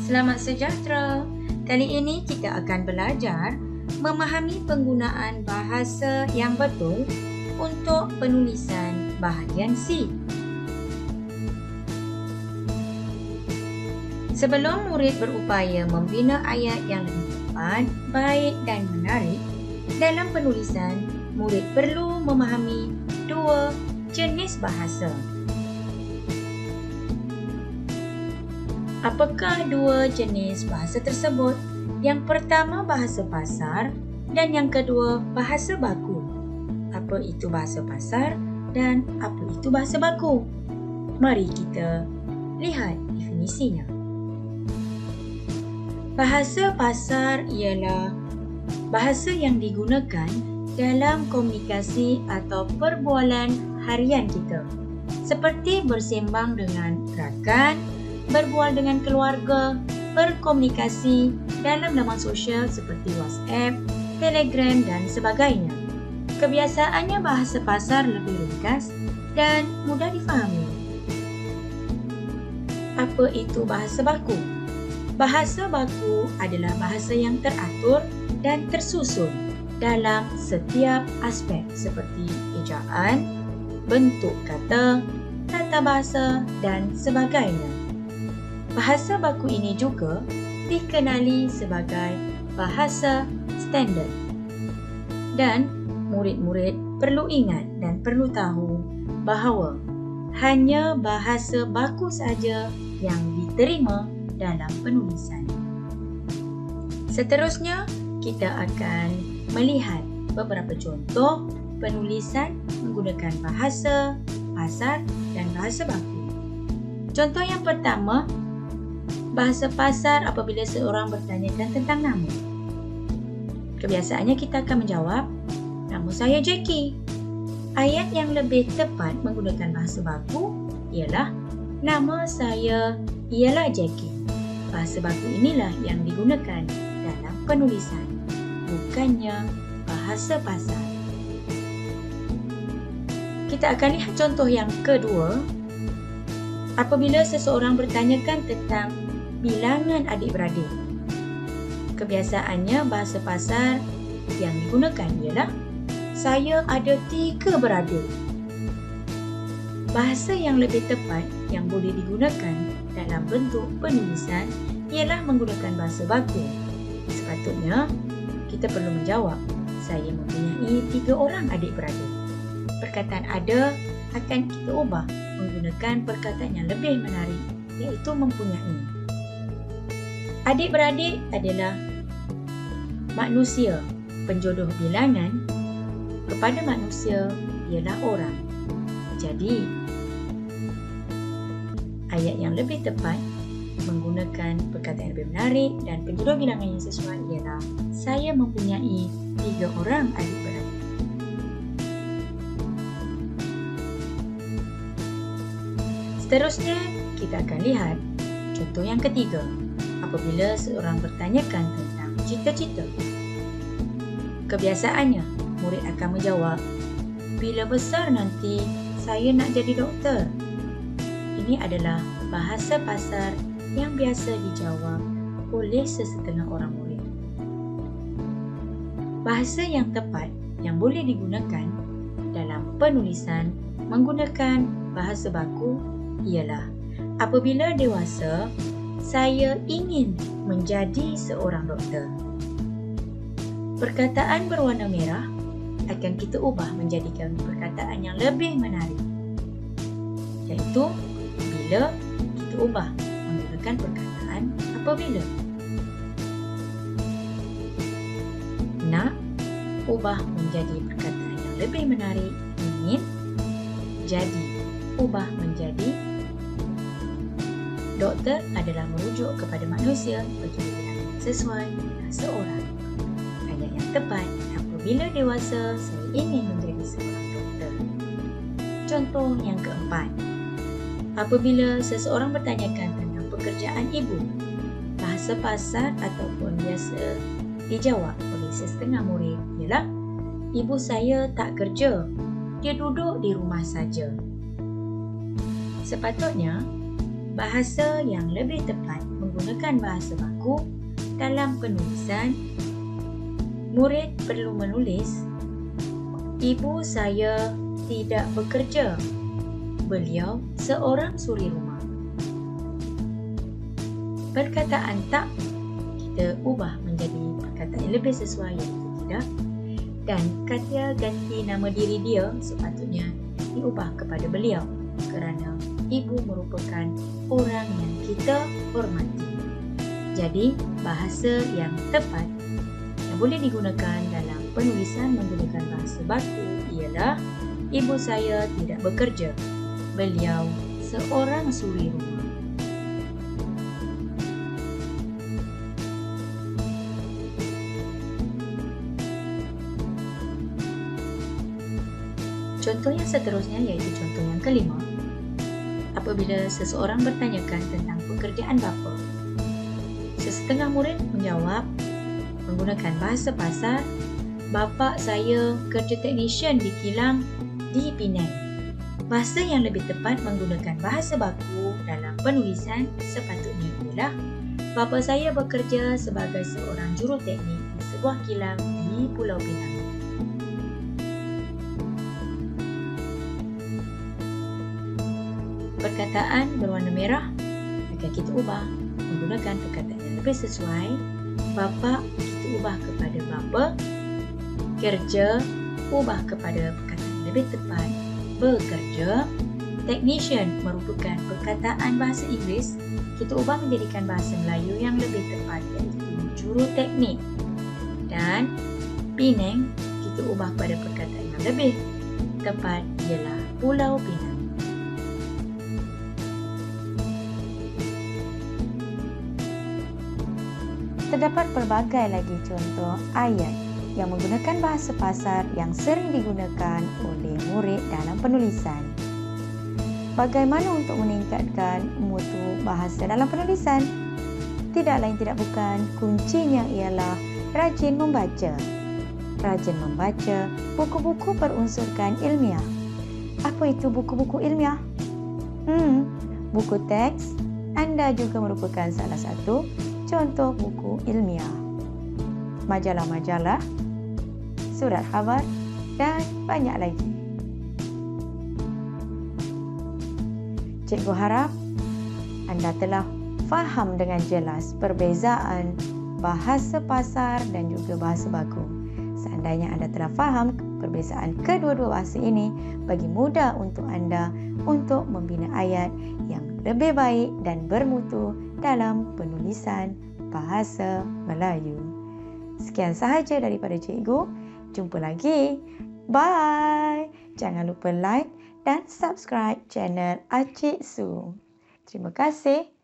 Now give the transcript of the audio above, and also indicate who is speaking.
Speaker 1: Selamat sejahtera. Kali ini kita akan belajar memahami penggunaan bahasa yang betul untuk penulisan bahagian C. Sebelum murid berupaya membina ayat yang lebih tepat, baik dan menarik, dalam penulisan, murid perlu memahami dua jenis bahasa. Apakah dua jenis bahasa tersebut? Yang pertama bahasa pasar dan yang kedua bahasa baku. Apa itu bahasa pasar dan apa itu bahasa baku? Mari kita lihat definisinya. Bahasa pasar ialah bahasa yang digunakan dalam komunikasi atau perbualan harian kita, seperti bersembang dengan rakan, berbual dengan keluarga, berkomunikasi dalam laman sosial seperti WhatsApp, Telegram dan sebagainya. Kebiasaannya bahasa pasar lebih ringkas dan mudah difahami. Apa itu bahasa baku? Bahasa baku adalah bahasa yang teratur dan tersusun dalam setiap aspek seperti ejaan, bentuk kata, tata bahasa dan sebagainya. Bahasa baku ini juga dikenali sebagai bahasa standard. Dan murid-murid perlu ingat dan perlu tahu bahawa hanya bahasa baku sahaja yang diterima dalam penulisan. Seterusnya, kita akan melihat beberapa contoh penulisan menggunakan bahasa pasar dan bahasa baku. Contoh yang pertama, bahasa pasar apabila seorang bertanyakan tentang nama. Kebiasaannya kita akan menjawab, nama saya Jackie. Ayat yang lebih tepat menggunakan bahasa baku ialah, nama saya ialah Jackie. Bahasa baku inilah yang digunakan dalam penulisan, bukannya bahasa pasar. Kita akan lihat contoh yang kedua. Apabila seseorang bertanyakan tentang bilangan adik-beradik. Kebiasaannya bahasa pasar yang digunakan ialah, saya ada 3 beradik. Bahasa yang lebih tepat yang boleh digunakan dalam bentuk penulisan ialah menggunakan bahasa baku. Sepatutnya, kita perlu menjawab, saya mempunyai 3 orang adik-beradik. Perkataan ada akan kita ubah menggunakan perkataan yang lebih menarik, iaitu mempunyai. Adik-beradik adalah manusia. Penjodoh bilangan kepada manusia ialah orang. Jadi, ayat yang lebih tepat menggunakan perkataan yang lebih menarik dan penjodoh bilangan yang sesuai ialah, saya mempunyai 3 orang adik-beradik. Seterusnya, kita akan lihat contoh yang ketiga. Apabila seorang bertanyakan tentang cita-cita. Kebiasaannya, murid akan menjawab, bila besar nanti saya nak jadi doktor. Ini adalah bahasa pasar yang biasa dijawab oleh sesetengah orang murid. Bahasa yang tepat yang boleh digunakan dalam penulisan menggunakan bahasa baku ialah, apabila dewasa, saya ingin menjadi seorang doktor. Perkataan berwarna merah akan kita ubah menjadikan perkataan yang lebih menarik, iaitu bila kita ubah menggunakan perkataan apabila. Nak ubah menjadi perkataan yang lebih menarik, ingin, jadi ubah menjadi. Doktor adalah merujuk kepada manusia bagi bilangan sesuai dengan seorang. Ayat yang tepat, apabila dewasa, saya ingin menjadi seorang doktor. Contoh yang keempat. Apabila seseorang bertanyakan tentang pekerjaan ibu, bahasa pasar ataupun biasa dijawab oleh setengah murid ialah, ibu saya tak kerja, dia duduk di rumah saja. Sepatutnya, bahasa yang lebih tepat menggunakan bahasa baku dalam penulisan, murid perlu menulis, "Ibu saya tidak bekerja. Beliau seorang suri rumah." Perkataan tak kita ubah menjadi perkataan yang lebih sesuai, iaitu tidak. Dan kata ganti nama diri dia sepatutnya diubah kepada beliau kerana ibu merupakan orang yang kita hormati. Jadi, bahasa yang tepat yang boleh digunakan dalam penulisan menggunakan bahasa baku ialah, "Ibu saya tidak bekerja. Beliau seorang suri rumah." Contoh yang seterusnya iaitu contoh yang kelima. Apabila seseorang bertanyakan tentang pekerjaan bapa, sesetengah murid menjawab menggunakan bahasa pasar, "Bapa saya kerja teknisyen di kilang di Penang." Bahasa yang lebih tepat menggunakan bahasa baku dalam penulisan sepatutnya ialah, "Bapa saya bekerja sebagai seorang juruteknik di sebuah kilang di Pulau Pinang." Perkataan berwarna merah akan kita ubah menggunakan perkataan yang lebih sesuai. Bapa kita ubah kepada bapa, kerja ubah kepada perkataan yang lebih tepat, bekerja. Technician merupakan perkataan bahasa Inggeris, kita ubah menjadikan bahasa Melayu yang lebih tepat, iaitu juruteknik. Dan Penang kita ubah pada perkataan yang lebih tepat ialah Pulau Pinang. Terdapat pelbagai lagi contoh ayat yang menggunakan bahasa pasar yang sering digunakan oleh murid dalam penulisan. Bagaimana untuk meningkatkan mutu bahasa dalam penulisan? Tidak lain tidak bukan, kuncinya ialah rajin membaca. Rajin membaca buku-buku berunsurkan ilmiah. Apa itu buku-buku ilmiah? Buku teks. Anda juga merupakan salah satu contoh buku ilmiah, majalah-majalah, surat khabar dan banyak lagi. Cikgu harap anda telah faham dengan jelas perbezaan bahasa pasar dan juga bahasa baku. Seandainya anda telah faham perbezaan kedua-dua bahasa ini, bagi mudah untuk anda untuk membina ayat yang lebih baik dan bermutu dalam penulisan bahasa Melayu. Sekian sahaja daripada cikgu. Jumpa lagi. Bye. Jangan lupa like dan subscribe channel Acik Su. Terima kasih.